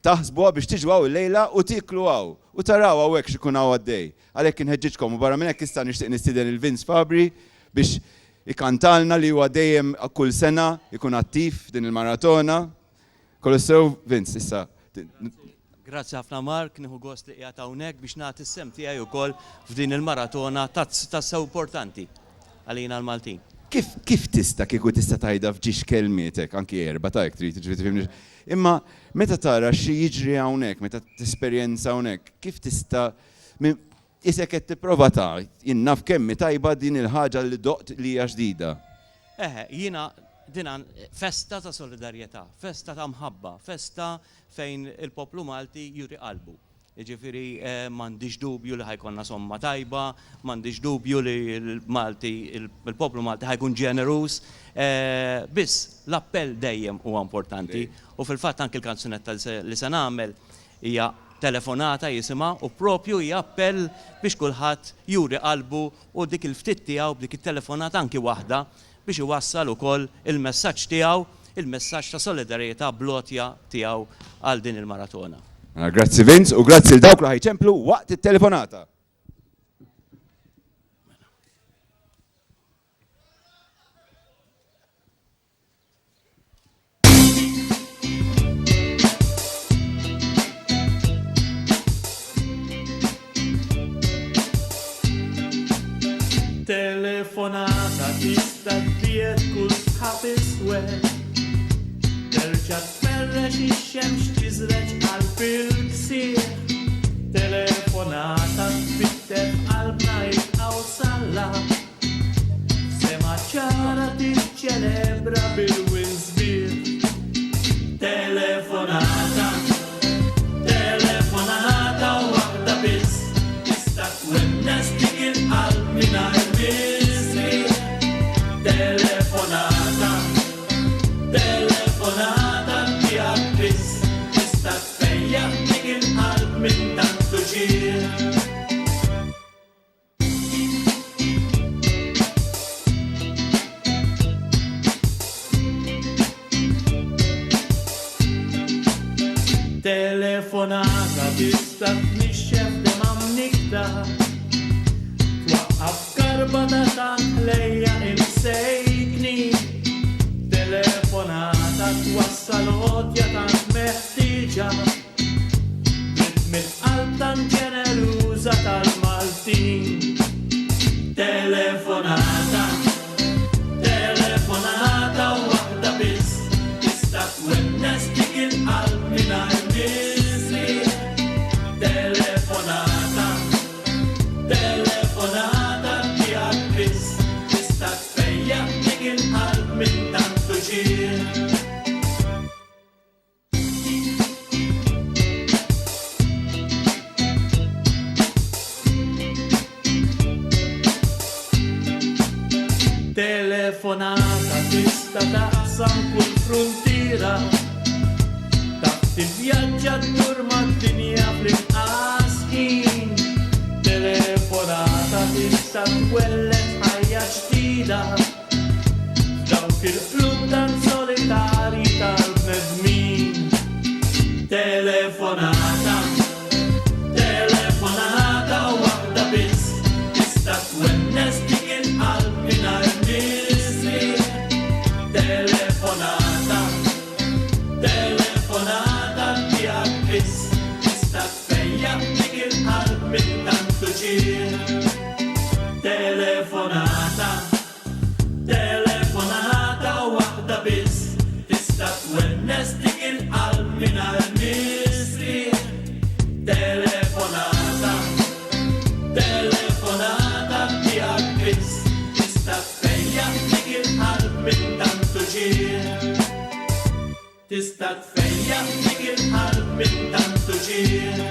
taħsbuha biex tiġu hawn il-lejla u tiklu hawn u taraw hawnhekk x'ikun hawn għaddej. Għalhekk inħeġġitkom u barra minn hekk issa nixtieq nistieden il-Vince Fabri biex ikantalna li huwa dejjem kull sena ikun attiv din il-maratona. Kollu sew Vince issa. Grazzi ħafna Mark, nieħu gost li qiegħed hawnhekk biex nagħti s-sem tiegħi wkoll f'din il-maratona tassew importanti għalina l-Maltin. Kif tista' kieku tista' tgħidha f'ġiex kelmietek anki erba' tajk trid tifhimni. Imma meta tara xi jiġri hawnhekk, meta tesperjenza hawnhekk, kif tista' isek qed tipprova ta' jinnaf kemmi tajba din il-ħaġa li doqt li hija ġdida. Jiena dinan festa ta' solidarjetà, festa ta' mħabba, festa fejn il-poplu Malti juri qalbu. Ġifieri m'għandix dubju li ħajkonna somma tajba, m'għandix dubju li il-poplu Malti ħajkun ġenerus, biss l-appell dejjem huwa importanti u fil-fatt anke l-kanzunetta li se nagħmel hija telefonata jisimha u propju hija appell biex kulħadd juri qalbu u dik il-ftit tiegħu b'dik it-telefonata anki waħda biex iwassal ukoll il-messaġġ tiegħu, il-messaġġ ta' solidarjetà blotja tiegħu għal din il-maratona. Grazzi Vince u grazzi l dawk li ħajċemplu waqt it-telefonata. Telefonata tista' tbiet kull sħab iswed. Terġa' tferrex ix-xemx tiżreġ qalb il-ksieħ. Telefonata tbittef qalbna jibqgħu salla. Sema ċara tiċċelebra bil-winsbir. Telefonata waħda biss tista' twemnes dik il-qalb mingħajr misri. Telefonata tiegħek biss tista' tfejjaħ dik il-qalb minn tantu ġieħ. Telefonata tista' tnixxef dema mniktar. Twaqqaf karba ta' tant lejja imsejkni. Telefonata twassal għodja tant meħtieġa. Mill-qalb tant ġeneruża tal-Maltin. Telefonata waħda biss tista' twemnes dik il-qalb mingħajr misri. Telefonata tiegħek biss tista' tfejjaħ dik il-qalb minn tantu ġieħ. Telefonata tista' taqsam kull fruntiera. Tivvjaġġa ddur mad-dinja fl-inqas ħin. Telefonata tista' twellet ħajja ġdida. Dawk il-qlub tan solitarji tal-bnedmin. Telefonata waħda biss tista' twemnes dik il-qalb mingħajr misri. Telefonata tiegħek biss tista' tfejjaħ dik il-qalb minn tantu ġieħ. Telefonata waħda biss tista' twemnes dik il-qalb mingħajr misri. Telefonata tiegħek biss tista' tfejjaħ dik il-qalb minn tantu ġieħ. Tista' tfejjaħ dik il-qalb minn tantu ġieħ.